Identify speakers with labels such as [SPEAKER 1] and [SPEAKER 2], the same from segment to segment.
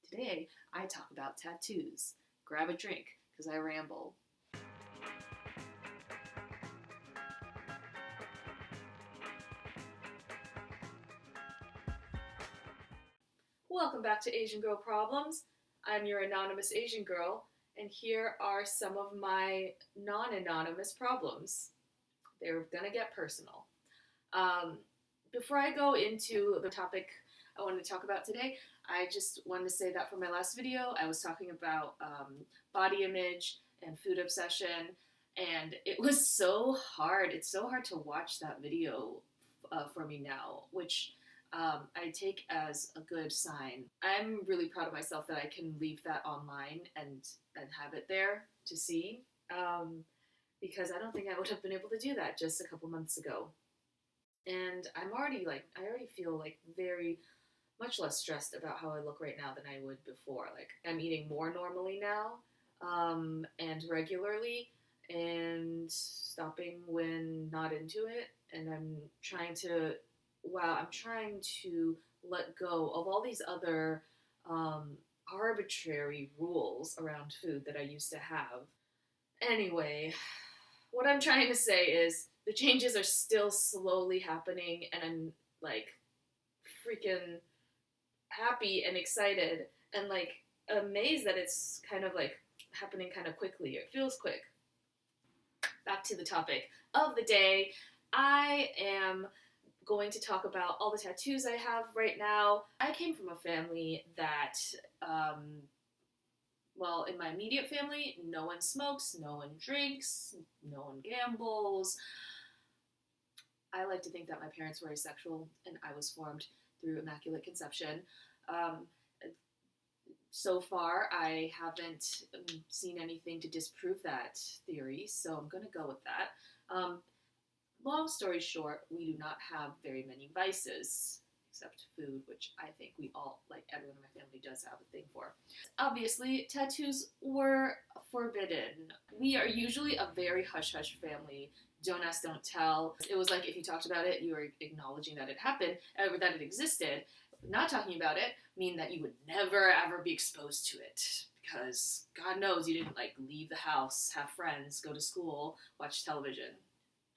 [SPEAKER 1] Today, I talk about tattoos. Grab a drink, because I ramble. Welcome back to Asian Girl Problems. I'm your anonymous Asian girl, and here are some of my non-anonymous problems. They're gonna get personal. Um, Before I go into the topic I wanted to talk about today, I just wanted to say that for my last video, I was talking about body image and food obsession, and it was so hard. It's so hard to watch that video for me now, which I take as a good sign. I'm really proud of myself that I can leave that online and have it there to see, because I don't think I would have been able to do that just a couple months ago. And I already feel like very much less stressed about how I look right now than I would before. Like, I'm eating more normally now, and regularly, and stopping when not into it. And I'm trying to let go of all these other um, arbitrary rules around food that I used to have. Anyway, what I'm trying to say is the changes are still slowly happening, and I'm like freaking happy and excited and like amazed that it's kind of like happening kind of quickly. It feels quick. Back to the topic of the day. I am going to talk about all the tattoos I have right now. I came from a family that well, in my immediate family, no one smokes, no one drinks, no one gambles. I like to think that my parents were asexual and I was formed through immaculate conception. Um, so far, I haven't seen anything to disprove that theory, so I'm going to go with that. Long story short, we do not have very many vices, except food, which I think we all, like everyone in my family, does have a thing for. Obviously, tattoos were forbidden. We are usually a very hush-hush family. Don't ask, don't tell. It was like if you talked about it, you were acknowledging that it happened, or that it existed. Not talking about it mean that you would never ever be exposed to it, because God knows you didn't like leave the house, have friends, go to school, watch television,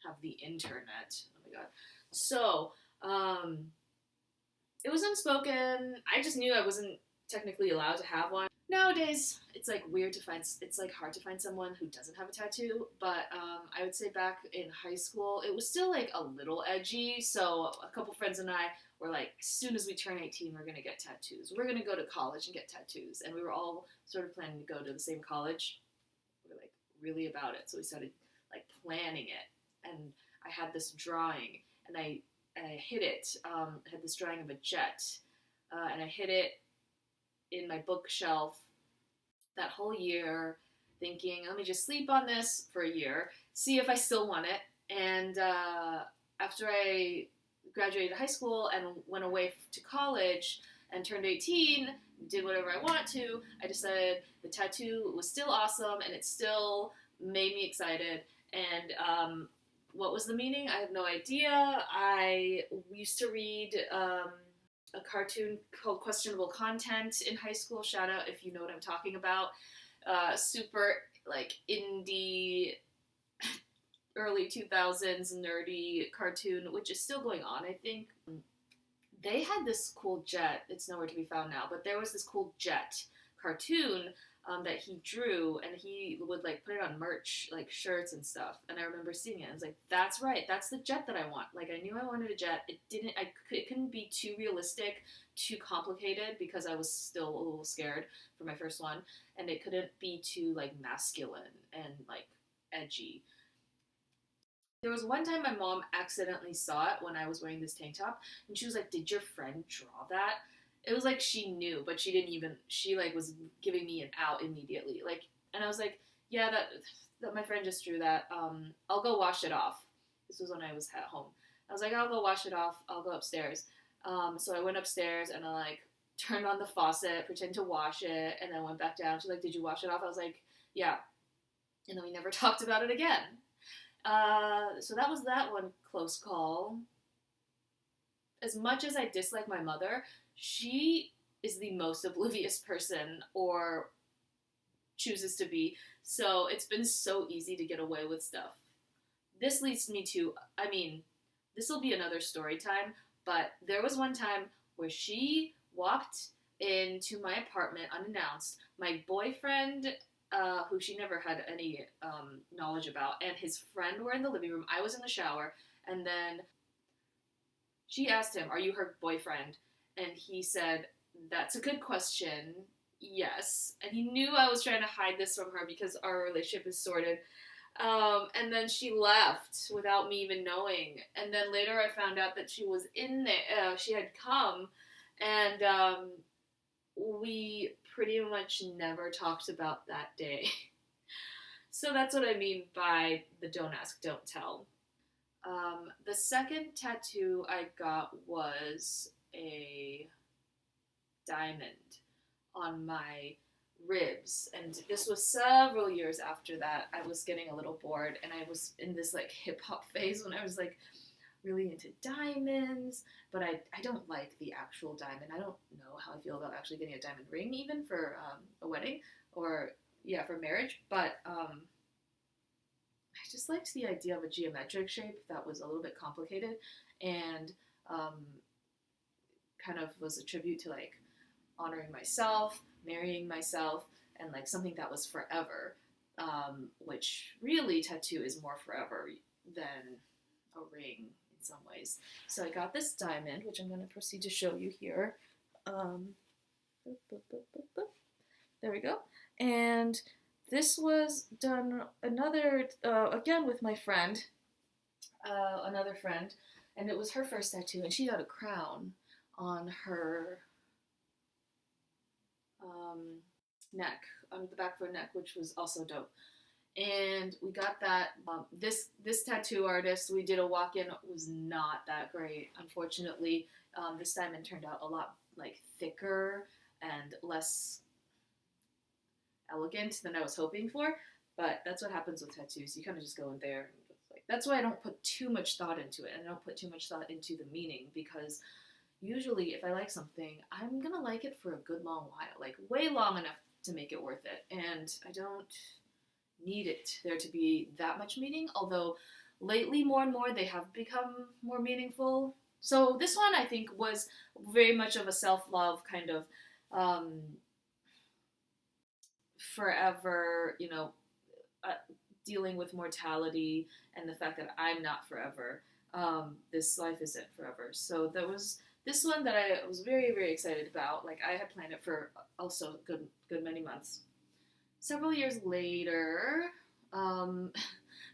[SPEAKER 1] have the internet. Oh my God. So, it was unspoken. I just knew I wasn't technically allowed to have one. Nowadays, it's like weird to find, it's like hard to find someone who doesn't have a tattoo, but I would say back in high school, it was still like a little edgy, so a couple friends and I were like, as soon as we turn 18, we're gonna get tattoos. We're gonna go to college and get tattoos, and we were all sort of planning to go to the same college. We were like really about it, so we started like planning it, and I had this drawing, and I hid it. I had this drawing of a jet, and I hid it in my bookshelf that whole year, thinking, let me just sleep on this for a year, see if I still want it. And after I graduated high school and went away to college and turned 18, did whatever I wanted to, I decided the tattoo was still awesome and it still made me excited. And what was the meaning? I have no idea. I used to read a cartoon called Questionable Content in high school. Shout out if you know what I'm talking about. Super like indie, early 2000s nerdy cartoon, which is still going on, I think. They had this cool jet. It's nowhere to be found now, but there was this cool jet cartoon that he drew, and he would like put it on merch, like shirts and stuff. And I remember seeing it. I was like, "That's right. That's the jet that I want." Like, I knew I wanted a jet. It couldn't be too realistic, too complicated, because I was still a little scared for my first one, and it couldn't be too like masculine and like edgy. There was one time my mom accidentally saw it when I was wearing this tank top, and she was like, "Did your friend draw that?" It was like she knew, but she like was giving me an out immediately. Like, and I was like, "Yeah, that my friend just drew that. I'll go wash it off." This was when I was at home. I was like, "I'll go wash it off. I'll go upstairs." So I went upstairs and I like turned on the faucet, pretended to wash it, and then went back down. She's like, "Did you wash it off?" I was like, "Yeah." And then we never talked about it again. So that was that one close call. As much as I dislike my mother, she is the most oblivious person or chooses to be. So it's been so easy to get away with stuff. This leads me to, I mean, this will be another story time, but there was one time where she walked into my apartment unannounced. My boyfriend, who she never had any knowledge about, and his friend were in the living room. I was in the shower, and then she asked him, "Are you her boyfriend?" And he said, "That's a good question. Yes." And he knew I was trying to hide this from her because our relationship is sorted. And then she left without me even knowing. And then later I found out that she was in there. She had come, and we pretty much never talked about that day. So that's what I mean by the don't ask, don't tell. The second tattoo I got was a diamond on my ribs, and this was several years after that. I was getting a little bored, and I was in this like hip hop phase when I was like really into diamonds, but I don't like the actual diamond. I don't know how I feel about actually getting a diamond ring even for a wedding or yeah, for marriage, but I just liked the idea of a geometric shape that was a little bit complicated and um, kind of was a tribute to like honoring myself, marrying myself, and like something that was forever, which really tattoo is more forever than a ring in some ways. So I got this diamond, which I'm going to proceed to show you here. Boop, boop, boop, boop, boop. There we go. And this was done another, again with my friend, another friend, and it was her first tattoo, and she got a crown on her neck, on the back of her neck, which was also dope. And we got that. This tattoo artist, we did a walk-in, was not that great, unfortunately. This diamond turned out a lot like thicker and less elegant than I was hoping for. But that's what happens with tattoos. You kind of just go in there. And like, that's why I don't put too much thought into it, and I don't put too much thought into the meaning, because usually if I like something, I'm gonna like it for a good long while, like way long enough to make it worth it. And I don't need it there to be that much meaning, although lately more and more they have become more meaningful. So this one I think was very much of a self-love kind of um, forever, uh, dealing with mortality and the fact that I'm not forever. This life isn't forever. So there was this one that I was very, very excited about. Like I had planned it for also a good many months. Several years later, um,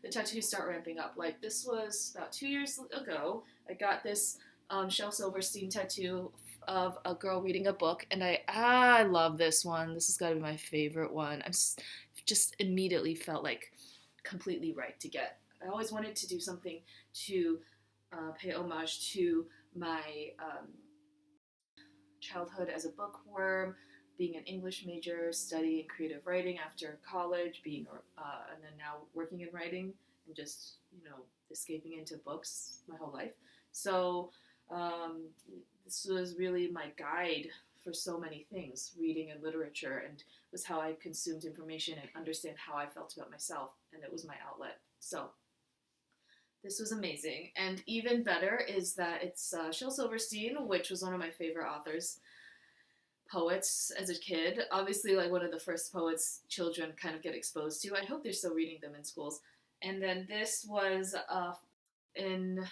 [SPEAKER 1] the tattoos start ramping up. Like this was about 2 years ago. I got this Shel Silverstein tattoo of a girl reading a book, and I love this one. This has got to be my favorite one. Just immediately felt like completely right to get. I always wanted to do something to pay homage to my childhood as a bookworm, being an English major, studying creative writing after college, and then now working in writing and just escaping into books my whole life. So um, this was really my guide for so many things, reading and literature, and was how I consumed information and understand how I felt about myself, and it was my outlet. So this was amazing. And even better is that it's Shel Silverstein, which was one of my favorite authors, poets as a kid. Obviously, like one of the first poets children kind of get exposed to. I hope they're still reading them in schools. And then this was in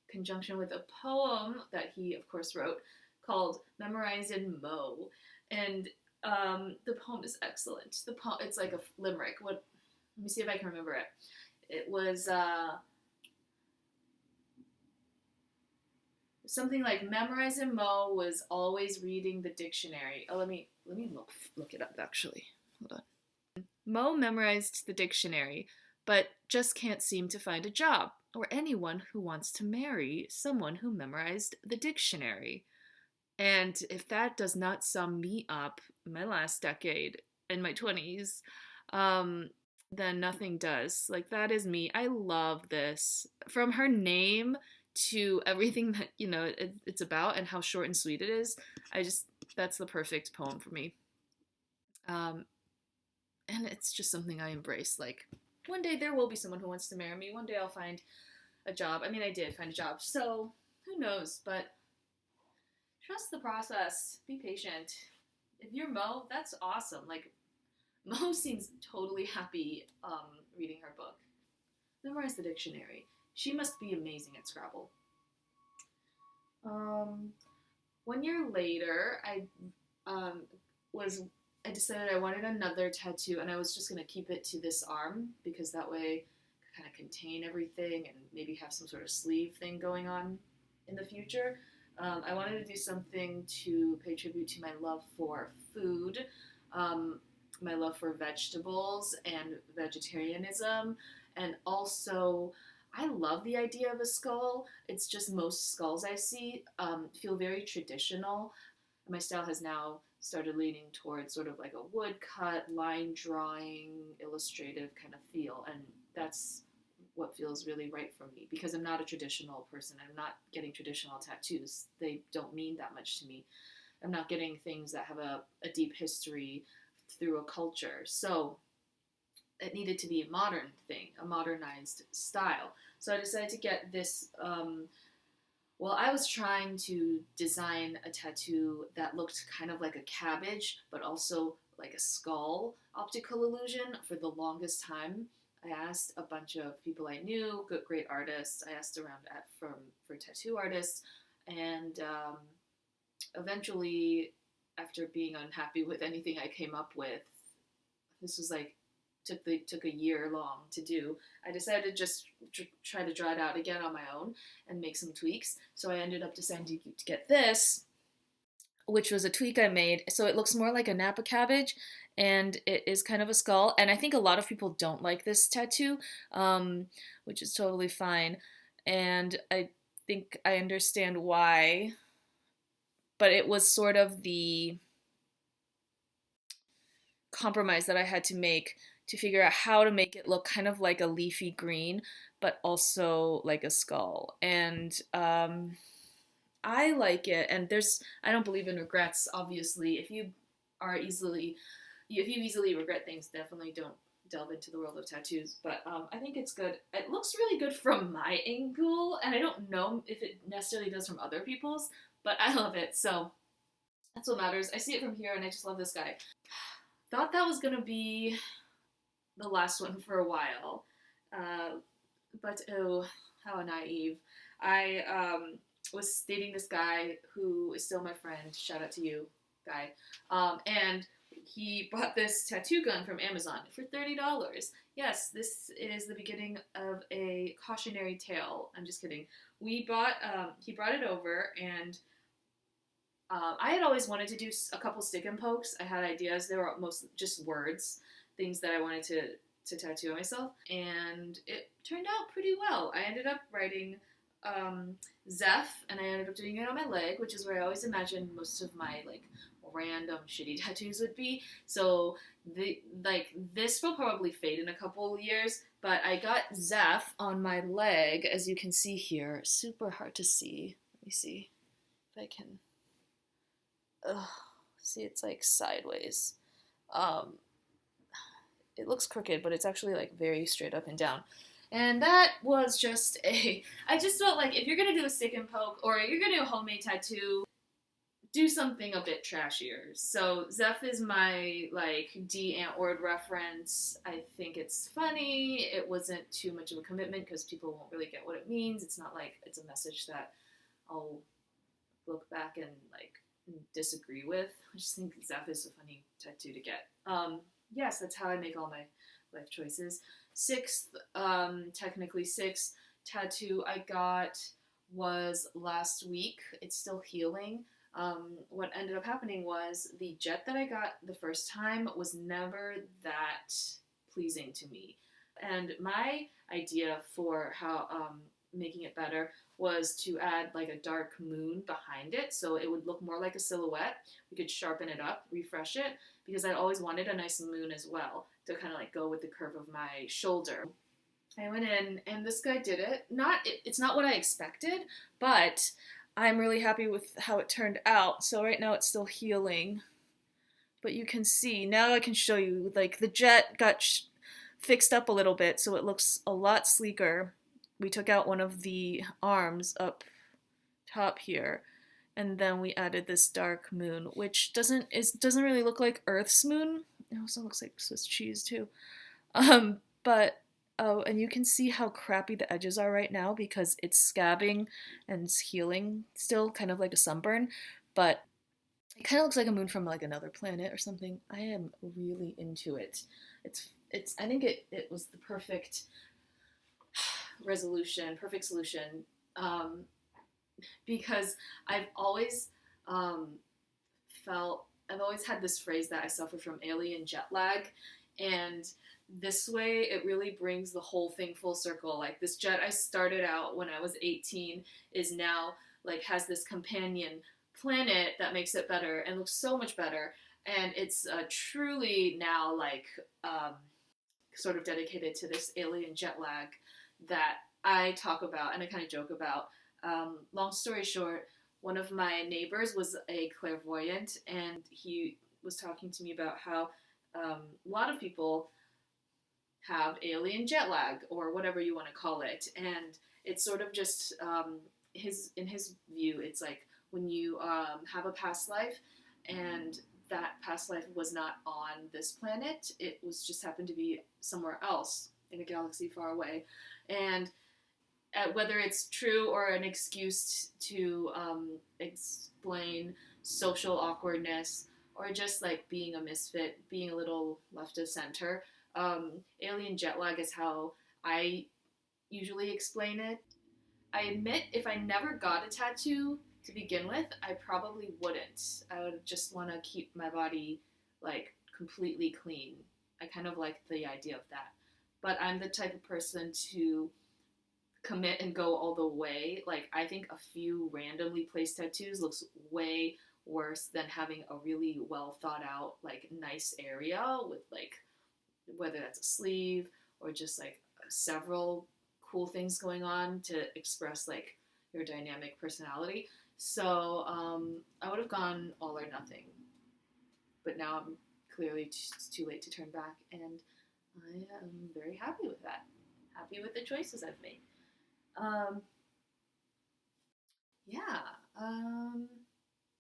[SPEAKER 1] conjunction with a poem that he, of course, wrote called Memorizing Mo. And the poem is excellent. It's like a limerick. Let me see if I can remember it. It was something like Memorizing Mo was always reading the dictionary. Oh, let me look it up actually. Hold on. Mo memorized the dictionary, but just can't seem to find a job or anyone who wants to marry someone who memorized the dictionary. And if that does not sum me up, my last decade in my 20s, then nothing does. Like, that is me. I love this. From her name to everything that, it's about and how short and sweet it is, That's the perfect poem for me. Um, and it's just something I embrace. Like, one day there will be someone who wants to marry me. One day I'll find a job. I mean, I did find a job, so who knows? But trust the process. Be patient. If you're Mo, that's awesome. Like, Mo seems totally happy reading her book. Memorize the dictionary. She must be amazing at Scrabble. Um, 1 year later, um, was I decided I wanted another tattoo, and I was just gonna keep it to this arm because that way, I kind of contain everything and maybe have some sort of sleeve thing going on in the future. I wanted to do something to pay tribute to my love for food, um, my love for vegetables and vegetarianism, and also I love the idea of a skull. It's just most skulls I see feel very traditional. My style has now started leaning towards sort of like a woodcut, line drawing, illustrative kind of feel, and that's what feels really right for me because I'm not a traditional person. I'm not getting traditional tattoos. They don't mean that much to me. I'm not getting things that have a deep history through a culture. So it needed to be a modern thing, a modernized style. So I decided to get this. Well, I was trying to design a tattoo that looked kind of like a cabbage, but also like a skull optical illusion for the longest time. I asked a bunch of people I knew, good, great artists. I asked around for tattoo artists, and eventually, after being unhappy with anything I came up with, this was like took a year long to do. I decided to just try to draw it out again on my own and make some tweaks. So I ended up deciding to get this, which was a tweak I made. So it looks more like a Napa cabbage, and it is kind of a skull. And I think a lot of people don't like this tattoo, which is totally fine. And I think I understand why. But it was sort of the compromise that I had to make to figure out how to make it look kind of like a leafy green, but also like a skull. And I like it. And I don't believe in regrets, obviously. If you easily regret things, definitely don't delve into the world of tattoos. But I think it's good. It looks really good from my angle, and I don't know if it necessarily does from other people's, but I love it. So that's what matters. I see it from here, and I just love this guy. Thought that was gonna be the last one for a while, but oh, how naive! I was dating this guy who is still my friend. Shout out to you, guy. And he bought this tattoo gun from Amazon for $30. Yes, this is the beginning of a cautionary tale. I'm just kidding. He brought it over, and I had always wanted to do a couple stick and pokes. I had ideas. They were most just words, things that I wanted to tattoo on myself, and it turned out pretty well. I ended up writing Zeph, and I ended up doing it on my leg, which is where I always imagined most of my like random shitty tattoos would be. So this will probably fade in a couple years, but I got Zeph on my leg, as you can see here. Super hard to see. Let me see if I can. Ugh, see, it's like sideways. Um, it looks crooked, but it's actually like very straight up and down. And that was just I just felt like if you're gonna do a stick and poke or you're gonna do a homemade tattoo, do something a bit trashier. So Zeph is my like D Antwoord reference. I think it's funny. It wasn't too much of a commitment because people won't really get what it means. It's not like it's a message that I'll look back and like disagree with. I just think Zeph is a funny tattoo to get. Yes, that's how I make all my life choices. Technically sixth tattoo I got was last week. It's still healing. What ended up happening was the jet that I got the first time was never that pleasing to me. And my idea for how making it better was to add like a dark moon behind it so it would look more like a silhouette. We could sharpen it up, refresh it, because I always wanted a nice moon as well to kind of like go with the curve of my shoulder. I went in and this guy did it. It's not what I expected, but
[SPEAKER 2] I'm really happy with how it turned out. So right now it's still healing, but you can see, now I can show you, like the jet got fixed up a little bit so it looks a lot sleeker. We took out one of the arms up top here, and then we added this dark moon, which doesn't really look like Earth's moon. It also looks like Swiss cheese too. But oh, and you can see how crappy the edges are right now because it's scabbing and it's healing still, kind of like a sunburn. But it kind of looks like a moon from like another planet or something. I am really into it. It's. I think it was the perfect resolution, perfect solution. Um, because I've always um, I've always had this phrase that I suffer from alien jet lag, and this way it really brings the whole thing full circle. Like this jet I started out when I was 18 is now like has this companion planet that makes it better and looks so much better, and it's truly now like sort of dedicated to this alien jet lag that I talk about and I kind of joke about. Long story short, one of my neighbors was a clairvoyant, and he was talking to me about how a lot of people have alien jet lag or whatever you want to call it, and it's sort of just in his view, it's like when you have a past life and that past life was not on this planet, it was just happened to be somewhere else in a galaxy far away, and whether it's true or an excuse to explain social awkwardness or just like being a misfit, being a little left of center. Alien jet lag is how I usually explain it. I admit if I never got a tattoo to begin with, I probably wouldn't. I would just want to keep my body like completely clean. I kind of like the idea of that. But I'm the type of person to commit and go all the way. Like I think a few randomly placed tattoos looks way worse than having a really well thought out like nice area with like whether that's a sleeve or just like several cool things going on to express like your dynamic personality. So I would have gone all or nothing, but now I'm clearly it's too late to turn back, and I am very happy with that. Happy with the choices I've made. Um, yeah, um,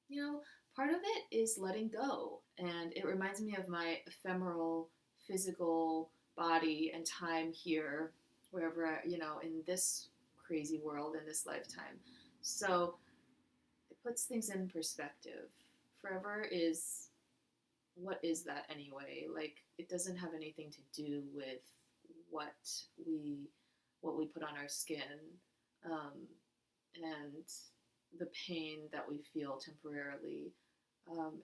[SPEAKER 2] you know, part of it is letting go, and it reminds me of my ephemeral physical body and time here, wherever in this crazy world in this lifetime. So it puts things in perspective. Forever is what is that anyway? Like it doesn't have anything to do with what we what we put on our skin. Um, and the pain that we feel temporarily.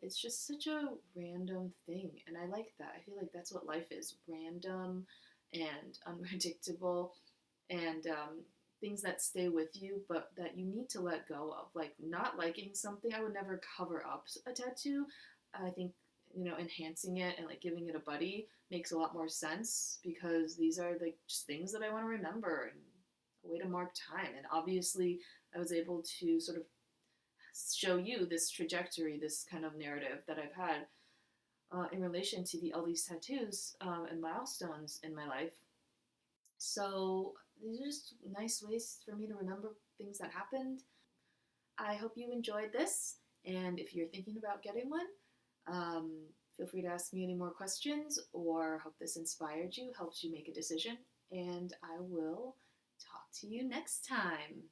[SPEAKER 2] It's just such a random thing, and I like that. I feel like that's what life is: random and unpredictable, and things that stay with you, but that you need to let go of. Like not liking something, I would never cover up a tattoo. I think enhancing it and like giving it a buddy makes a lot more sense because these are like just things that I want to remember and a way to mark time. And obviously, I was able to sort of show you this trajectory, this kind of narrative that I've had in relation to all these tattoos and milestones in my life. So these are just nice ways for me to remember things that happened. I hope you enjoyed this, and if you're thinking about getting one, um, feel free to ask me any more questions, or hope this inspired you, helps you make a decision, and I will talk to you next time.